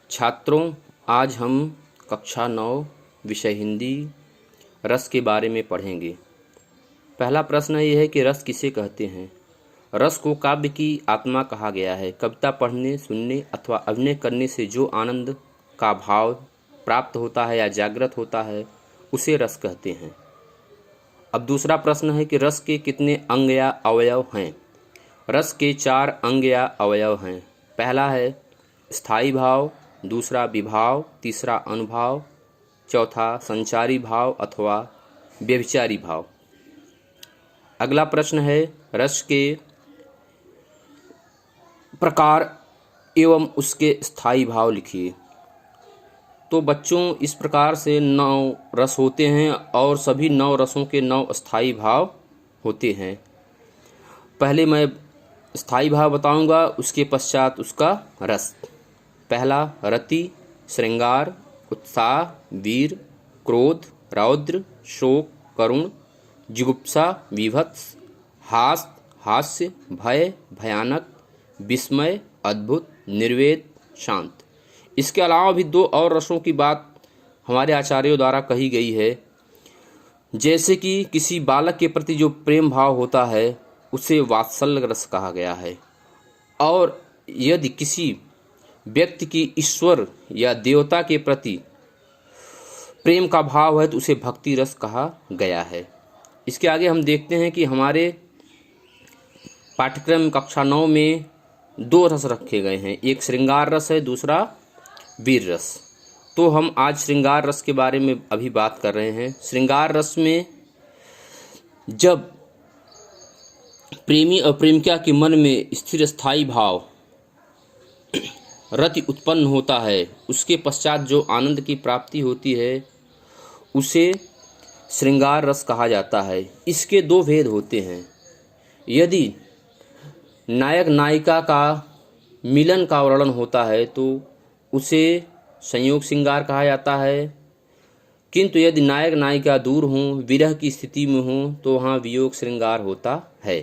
छात्रों, आज हम कक्षा 9 विषय हिंदी रस के बारे में पढ़ेंगे। पहला प्रश्न ये है कि रस किसे कहते हैं। रस को काव्य की आत्मा कहा गया है। कविता पढ़ने, सुनने अथवा अभिनय करने से जो आनंद का भाव प्राप्त होता है या जागृत होता है उसे रस कहते हैं। अब दूसरा प्रश्न है कि रस के कितने अंग या अवयव हैं। रस के 4 अंग या अवयव हैं। पहला है स्थायी भाव, दूसरा विभाव, तीसरा अनुभाव, चौथा संचारी भाव अथवा व्यभिचारी भाव। अगला प्रश्न है रस के प्रकार एवं उसके स्थायी भाव लिखिए। तो बच्चों, इस प्रकार से 9 रस होते हैं और सभी 9 रसों के 9 स्थायी भाव होते हैं। पहले मैं स्थायी भाव बताऊंगा, उसके पश्चात उसका रस। पहला रति, श्रृंगार, उत्साह, वीर, क्रोध, रौद्र, शोक, करुण, जुगुप्सा, विभत्स, हास्य, भय, भयानक, विस्मय, अद्भुत, निर्वेद, शांत। इसके अलावा भी 2 और रसों की बात हमारे आचार्यों द्वारा कही गई है। जैसे कि किसी बालक के प्रति जो प्रेम भाव होता है उसे वात्सल्य रस कहा गया है, और यदि किसी व्यक्ति की ईश्वर या देवता के प्रति प्रेम का भाव है तो उसे भक्ति रस कहा गया है। इसके आगे हम देखते हैं कि हमारे पाठ्यक्रम कक्षा 9 में 2 रस रखे गए हैं। एक श्रृंगार रस है, दूसरा वीर रस। तो हम आज श्रृंगार रस के बारे में अभी बात कर रहे हैं। श्रृंगार रस में जब प्रेमी और प्रेमिका के मन में स्थिर स्थायी भाव रति उत्पन्न होता है, उसके पश्चात जो आनंद की प्राप्ति होती है उसे श्रृंगार रस कहा जाता है। इसके 2 भेद होते हैं। यदि नायक नायिका का मिलन का वर्णन होता है तो उसे संयोग श्रृंगार कहा जाता है, किंतु यदि नायक नायिका दूर हों, विरह की स्थिति में हों तो वहाँ वियोग श्रृंगार होता है।